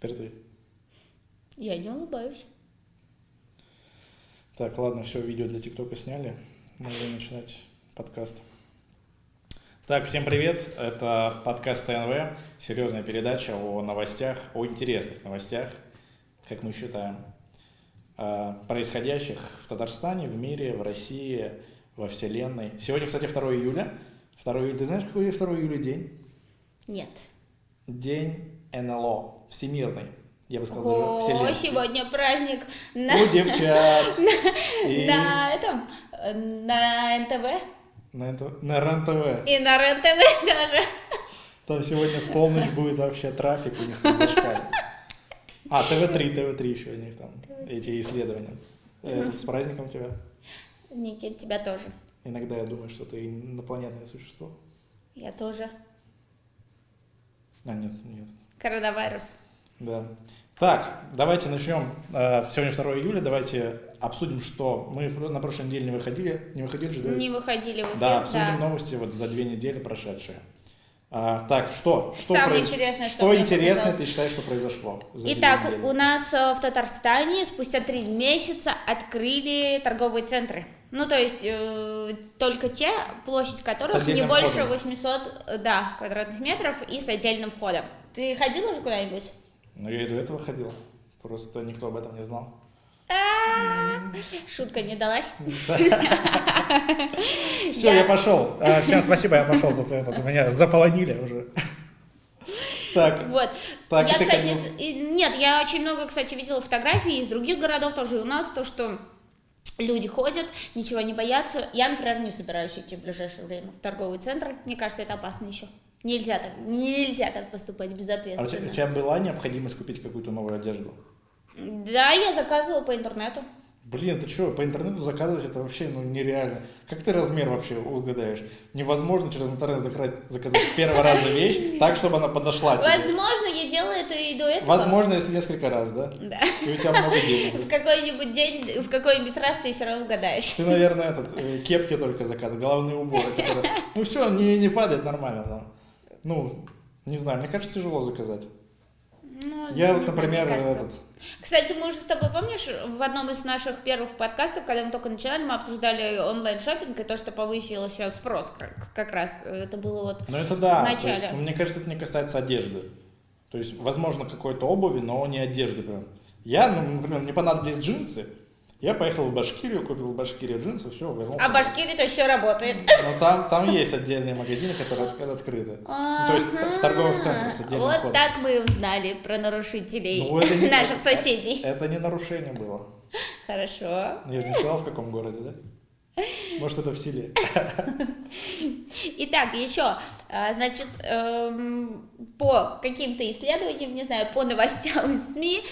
Теперь ты. Я не улыбаюсь. Так, ладно, все, видео для ТикТока сняли. Можем начинать подкаст. Так, всем привет. Это подкаст ТНВ. Серьезная передача о новостях, о интересных новостях, как мы считаем, происходящих в Татарстане, в мире, в России, во Вселенной. Сегодня, кстати, 2 июля. 2 июля. Ты знаешь, какой 2 июля день? Нет. День НЛО. Всемирный. Я бы сказал, даже О, вселенский. сегодня праздник на... У девчат. На этом, на НТВ. На РЕН-ТВ. И на РЕН-ТВ тоже. Там сегодня в полночь будет вообще трафик у них там зашкаливает. ТВ-3 еще у них там, эти исследования. Это с праздником тебя. Никит, тебя тоже. Иногда я думаю, что ты инопланетное существо. Я тоже. Нет. Коронавирус. Да. Так, давайте начнем. Сегодня 2 июля, давайте обсудим, что мы на прошлой неделе не выходили же, да? Не выходили в эфир, Да, обсудим новости вот за 2 недели прошедшие. Так, что интересное, что интересное ты считаешь, что произошло за 2 Итак, недели? у нас в Татарстане спустя 3 месяца открыли торговые центры. Ну, то есть, только те, площадь которых не больше 800 квадратных метров и с отдельным входом. Ты ходил уже куда-нибудь? Ну, я и до этого ходил, просто никто об этом не знал. Шутка не далась. Все, я пошел. Всем спасибо, я пошел. Тут меня заполонили уже. Так. Вот. Так, я, кстати, нет, я очень много, кстати, видела фотографий из других городов тоже. И у нас то, что люди ходят, ничего не боятся. Я, например, не собираюсь идти в ближайшее время в торговый центр. Мне кажется, это опасно еще. Нельзя так поступать безответственно. А у тебя была необходимость купить какую-то новую одежду? Да, я заказывала по интернету. Блин, ты что, по интернету заказывать это вообще нереально. Как ты размер вообще угадаешь? Невозможно через интернет заказать с первого раза вещь так, чтобы она подошла тебе. Возможно, я делала это и до этого. Возможно, если несколько раз, да? Да. И у тебя много денег. В какой-нибудь день, в какой-нибудь раз ты все равно угадаешь. Ты, наверное, кепки только заказываешь, головные уборы, которые... Ну все, не падает нормально там. Ну, не знаю, мне кажется, тяжело заказать. Ну, Я вот, не знаю, например, мне кажется. Кстати, мы уже с тобой, помнишь, в одном из наших первых подкастов, когда мы только начинали, мы обсуждали онлайн-шоппинг и то, что повысился спрос как раз. Это было вот Ну это да, в начале. То есть, мне кажется, это не касается одежды. То есть, возможно, какой-то обуви, но не одежды прям. Я, например, мне понадобились джинсы, я поехал в Башкирию, купил в Башкирии джинсы, все, вернулся. А Башкирия то еще работает. Но там есть отдельные магазины, которые открыты. То есть в торговых центрах с отдельным Вот входом. так мы узнали про нарушителей Ну, это наших соседей. Это не нарушение было. Хорошо. Я же не сказал, в каком городе, да? Может, это в селе. Итак, еще, значит, по каким-то исследованиям, не знаю, по новостям из СМИ,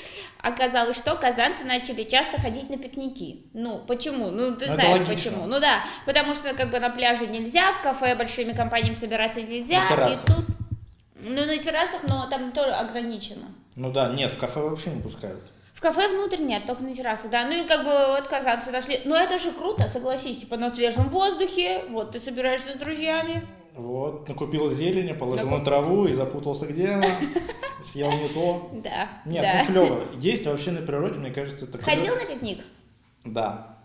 оказалось, что казанцы начали часто ходить на пикники. Ну, почему? Ну, ты знаешь почему. Ну да, потому что как бы на пляже нельзя, в кафе большими компаниями собираться нельзя. На террасах. И тут, ну, на террасах, но там тоже ограничено. Ну да, нет, в кафе вообще не пускают. В кафе внутрь нет, только на террасу, да. Ну и как бы вот казанцы нашли. Ну это же круто, согласись, типа на свежем воздухе, вот ты собираешься с друзьями. Вот, накупил зелени, положил на траву и запутался, где она, съел не то. Да. Нет, да. ну клево. Есть вообще на природе, мне кажется, это клево. Ходил на пикник? Да.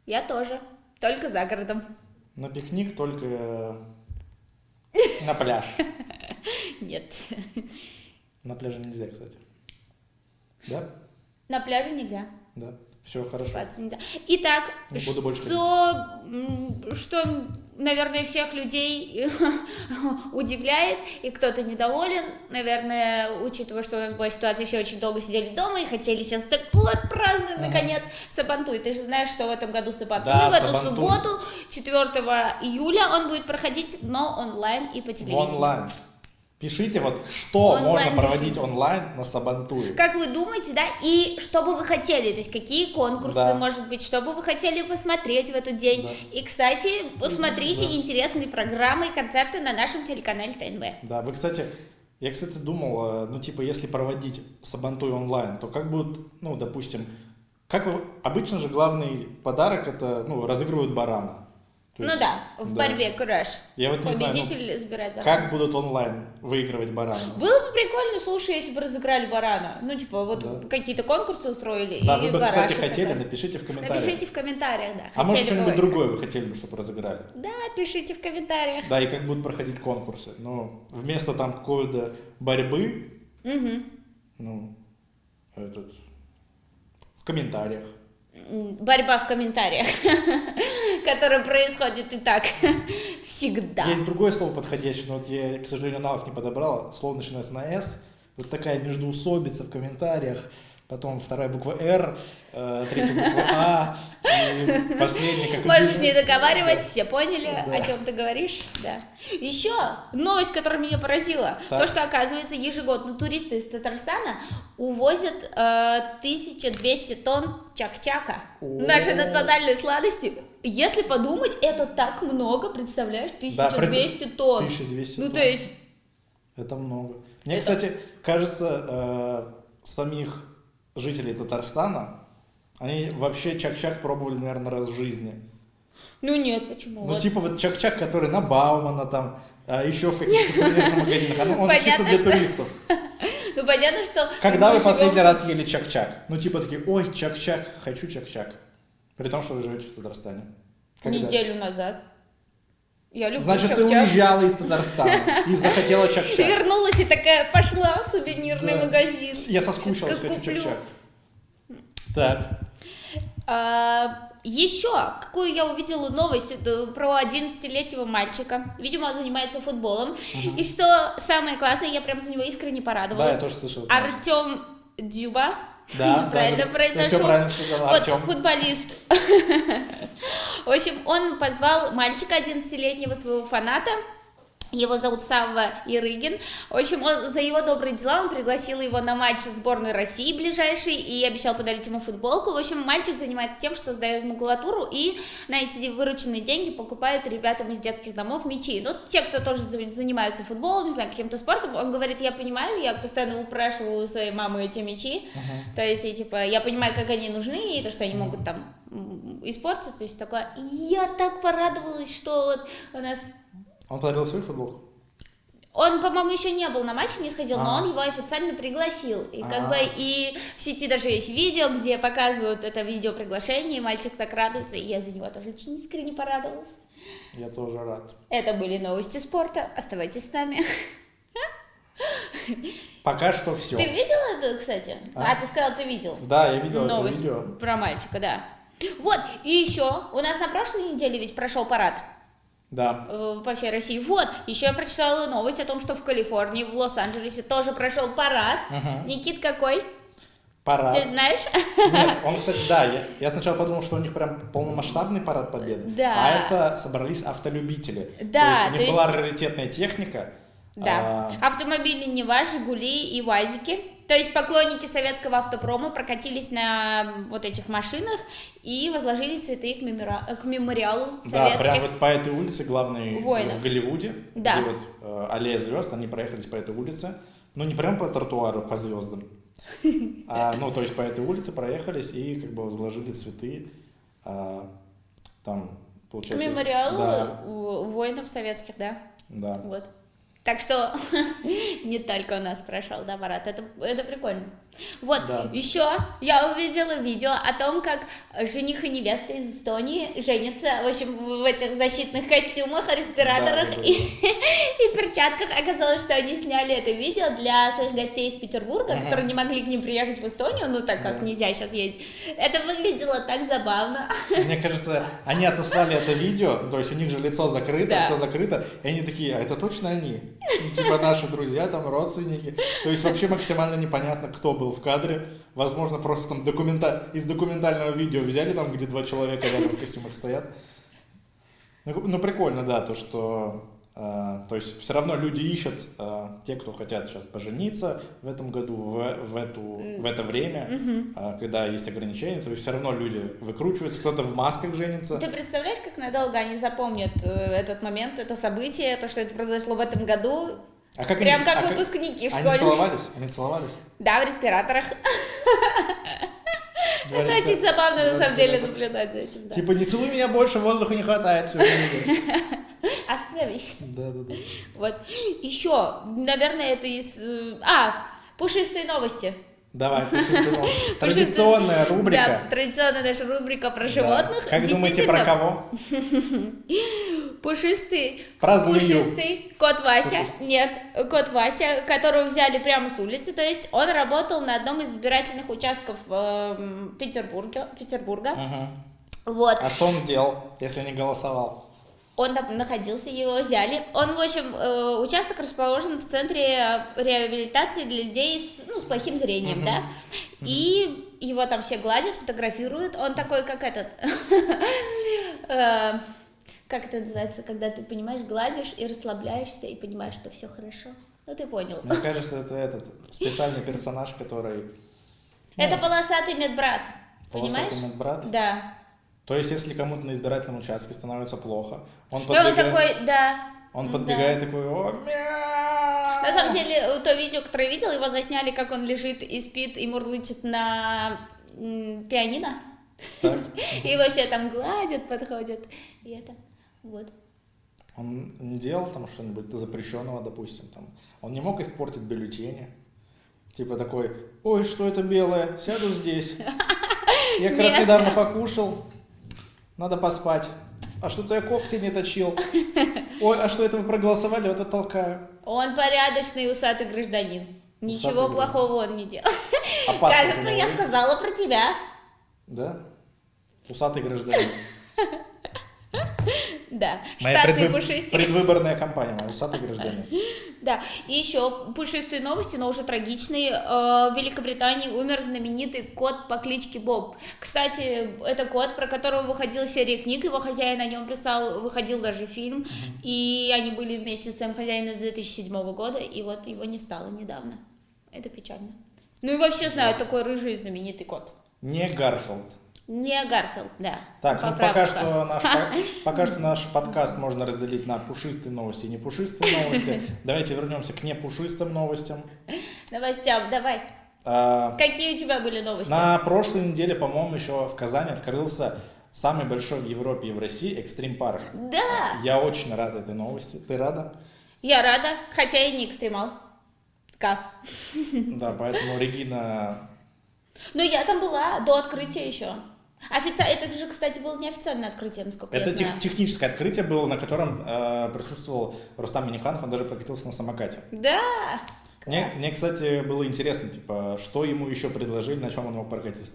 Я тоже, только за городом. На пикник только на пляж. Нет. На пляже нельзя, кстати. Да? На пляже нельзя. Да. Все хорошо. Купаться нельзя. Итак, Не буду больше что, наверное, всех людей удивляет, и кто-то недоволен, наверное, учитывая, что у нас была ситуация, все очень долго сидели дома и хотели сейчас так вот праздновать, наконец, Сабантуй. Ты же знаешь, что в этом году Сабантуй, Да, в эту Сабантуй. субботу, 4 июля он будет проходить, но онлайн и по телевидению. Онлайн. Пишите, вот что Онлайн можно проводить пишите. онлайн на Сабантуе. Как вы думаете, да, и что бы вы хотели, то есть какие конкурсы, Да. может быть, что бы вы хотели посмотреть в этот день. Да. И, кстати, посмотрите Да. интересные программы и концерты на нашем телеканале ТНВ. Да, я, кстати, думал, ну, типа, если проводить Сабантуй онлайн, то как будут, ну, допустим, обычно же главный подарок это, ну, разыгрывают барана. То То Ну есть, да, в да. борьбе крэш. Я вот не знаю, Победитель забирает барана. как будут онлайн выигрывать барана. Было бы прикольно, слушай, если бы разыграли барана. Ну, типа, вот Да. какие-то конкурсы устроили, Да, и вы бы, кстати, барашек хотели, такой. напишите в комментариях. Напишите в комментариях, да. А может, хотели бы что-нибудь вы. другое вы хотели бы, чтобы разыграли? Да, пишите в комментариях. Да, и как будут проходить конкурсы. Но вместо там какой-то борьбы, Угу. ну, в комментариях. Борьба в комментариях, которая происходит и так всегда. Есть другое слово подходящее, но вот я, к сожалению, аналог не подобрал. Слово начинается на «с». Вот такая междоусобица в комментариях. Потом вторая буква «Р», третья буква «А», и последняя как Можешь любимый. не договаривать, все поняли, Да. о чем ты говоришь. Да. Еще новость, которая меня поразила. Так. То, что, оказывается, ежегодно туристы из Татарстана увозят 1200 тонн чак-чака. О. Нашей национальной сладости. Если подумать, это так много, представляешь, 1200 тонн. 1200 Ну, тонн. то есть, Это много. Мне, Это- кстати, кажется, самих жителей Татарстана, они вообще чак-чак пробовали, наверное, раз в жизни. ну нет, почему? Ну, Вот. типа вот чак-чак, который на Баумана там, еще в каких-то сувенирных магазинах, он же чисто Понятно, для что- туристов. Ну, понятно, что... Когда мы вы живем последний раз ели чак-чак? Ну, типа такие, ой, чак-чак, хочу чак-чак. При том, что вы живете в Татарстане. Когда? неделю назад. Я люблю Значит, ты чак-чак. уезжала из Татарстана и захотела И чак-чак. вернулась и такая пошла в сувенирный Да. магазин. Я соскучилась, Сейчас хочу куплю. чак-чак. Так, Еще какую я увидела новость про 11-летнего мальчика. Видимо, он занимается футболом. И что самое классное, я прям за него искренне да, порадовалась. я тоже слышал. Артем Дзюба. Да, правильно да, произношел. я все правильно сказала, Вот, Артем. футболист. В общем, он позвал мальчика 11-летнего, своего фаната. Его зовут Савва Ирыгин. В общем, он, за его добрые дела он пригласил его на матч сборной России ближайший и обещал подарить ему футболку. В общем, мальчик занимается тем, что сдает макулатуру и на эти вырученные деньги покупает ребятам из детских домов мячи. Ну, те, кто тоже занимаются футболом, не знаю, каким-то спортом, он говорит, я понимаю, я постоянно упрашиваю у своей мамы эти мячи. То есть, и, типа, я понимаю, как они нужны, и то, что они могут там испортиться и все такое. И я так порадовалась, что вот у нас... Он подарил свою футболку? Он, по-моему, еще не был на матче, не сходил, но А. он его официально пригласил. И как А. бы и в сети даже есть видео, где показывают это видео приглашение, и мальчик так радуется, и я за него тоже очень искренне порадовалась. Я тоже рад. Это были новости спорта. Оставайтесь с нами. Пока что все. Ты видел это, кстати? А? Ты сказал, ты видел. Да, я видел это Новость видео. про мальчика, да. Вот, и еще, у нас на прошлой неделе ведь прошел парад Да. по всей России. Вот, еще я прочитала новость о том, что в Калифорнии, в Лос-Анджелесе тоже прошел парад. Мгм. Никит, какой? Парад. Ты знаешь? Нет, он, кстати, да, я сначала подумал, что у них прям полномасштабный парад победы, Да. а это собрались автолюбители. Да, то есть у то них была есть- раритетная техника. Да. а, Автомобили Нева, Жигули и УАЗики. То есть поклонники советского автопрома прокатились на вот этих машинах и возложили цветы к мемориалу да, советских. прям вот по этой улице, главной воинов. в Голливуде, Да. где вот аллея звезд, они проехались по этой улице. Ну, не прям по тротуару, по звездам. Ну, то есть по этой улице проехались и как бы возложили цветы. Там, К получается... мемориалу Да, воинов советских, да. да. Вот. Так что не только у нас прошел, да, парад. Это прикольно. Вот, Да. еще я увидела видео о том, как жених и невеста из Эстонии женятся, в общем, в этих защитных костюмах, респираторах Да, да, да. и перчатках. Оказалось, что они сняли это видео для своих гостей из Петербурга, Ага. которые не могли к ним приехать в Эстонию, ну так как Да. нельзя сейчас ездить. Это выглядело так забавно. Мне кажется, они отослали это видео, то есть у них же лицо закрыто, Да. все закрыто, и они такие, а это точно они? Ну, типа наши друзья, там, родственники. То есть вообще максимально непонятно, кто был в кадре. Возможно, просто там из документального видео взяли, там, где два человека рядом в костюмах стоят. Ну, прикольно, да, то, что... то есть все равно люди ищут, те, кто хотят сейчас пожениться в этом году, в это время, когда есть ограничения, то есть все равно люди выкручиваются, кто-то в масках женится. Ты представляешь, как надолго они запомнят этот момент, это событие, то, что это произошло в этом году? А как Прям они, как а выпускники в Они школе. целовались? Они целовались? Да, в респираторах. Это очень забавно, на самом деле, наблюдать за этим, да. Типа, не целуй меня больше, воздуха не хватает. Остановись. Да. Вот. Еще, наверное, это из... пушистые новости. Давай, пушистые новости. Традиционная рубрика. Да, традиционная наша рубрика про животных. Как думаете, про кого? Пушистый кот Вася. Нет, кот Вася, которого взяли прямо с улицы. То есть он работал на одном из избирательных участков Петербурга. Вот. А что он делал, если не голосовал? Он там находился, его взяли. Он, в общем, участок расположен в центре реабилитации для людей с плохим зрением, да? И его там все гладят, фотографируют. Он такой, как этот... Как это называется, когда ты, понимаешь, гладишь и расслабляешься, и понимаешь, что все хорошо. Ну, ты понял. Мне кажется, это этот специальный персонаж, который... Это полосатый медбрат, понимаешь? Полосатый медбрат? Да. То есть, если кому-то на избирательном участке становится плохо, он подбегает... такой, о, мяу! На самом деле, то видео, которое я видела, его засняли, как он лежит и спит, и мурлычет на пианино. Так. И его все там гладят, подходят, и это, вот. Он не делал там что-нибудь запрещенного, допустим, там. Он не мог испортить бюллетени. Типа такой, ой, что это белое, сяду здесь. Я как раз недавно покушал, надо поспать. А что-то я когти не точил. Ой, а что это вы проголосовали, вот это толкаю. Он порядочный усатый гражданин. Ничего плохого он не делал. Кажется, я сказала про тебя. Да? Усатый гражданин. Да, штатный пушистик. Предвыборная кампания, моя усатый гражданин. Да, и еще пушистые новости, но уже трагичные. В Великобритании умер знаменитый кот по кличке Боб. Кстати, это кот, про которого выходила серия книг, его хозяин о нем писал, выходил даже фильм, и они были вместе с своим хозяином с 2007 года, и вот его не стало недавно. Это печально. Ну и вообще знают такой рыжий знаменитый кот. Не Гарфилд. Не Гарфилд, да. Так, пока что наш подкаст можно разделить на пушистые новости и непушистые новости. Давайте вернемся к непушистым новостям. Новостям, давай. Какие у тебя были новости? На прошлой неделе, по-моему, еще в Казани открылся самый большой в Европе и в России экстрим-парк. Да. Я очень рад этой новости. Ты рада? Я рада, хотя и не экстремал. Да, поэтому Регина... Ну, я там была до открытия еще. Это же, кстати, было неофициальное открытие, насколько я знаю. Это техническое открытие было, на котором присутствовал Рустам Минниханов, он даже прокатился на самокате. Да! Мне, кстати, было интересно, типа, что ему еще предложили, на чем он мог прокатиться.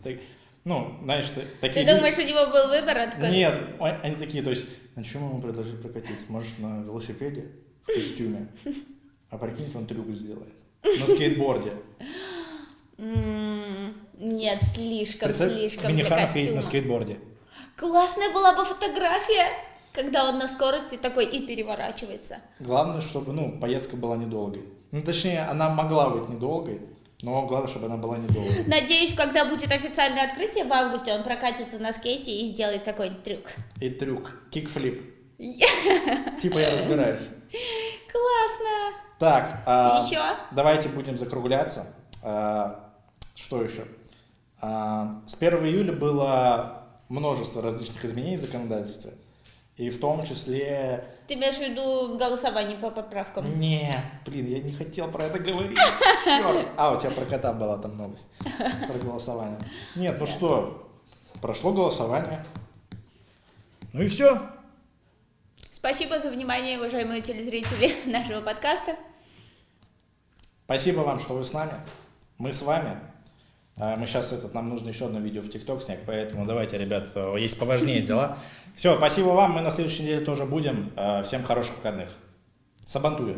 Знаешь, такие... Ты думаешь, у него был выбор? Нет, они такие, то есть, на чем ему предложили прокатиться? Может, на велосипеде, в костюме? А прикиньте, он трюк сделает. На скейтборде. Нет, слишком для Миниханов костюма. едет на скейтборде. Классная была бы фотография, когда он на скорости такой и переворачивается. Главное, чтобы, поездка была недолгой. Точнее, она могла быть недолгой, но главное, чтобы она была недолгой. Надеюсь, когда будет официальное открытие в августе, он прокатится на скейте и сделает какой-нибудь трюк. Кикфлип. Типа я разбираюсь. Классно. Так, еще? Давайте будем закругляться. Что еще? С 1 июля было множество различных изменений в законодательстве. И в том числе... Ты имеешь в виду голосование по поправкам? Нет, я не хотел про это говорить. Черт. У тебя про кота была там новость. Про голосование. Нет, что, прошло голосование. Ну и все. Спасибо за внимание, уважаемые телезрители нашего подкаста. Спасибо вам, что вы с нами. Мы с вами. Мы сейчас нам нужно еще одно видео в ТикТок снять, поэтому давайте, ребят, есть поважнее дела. Все, спасибо вам, мы на следующей неделе тоже будем. Всем хороших выходных. Сабантуя.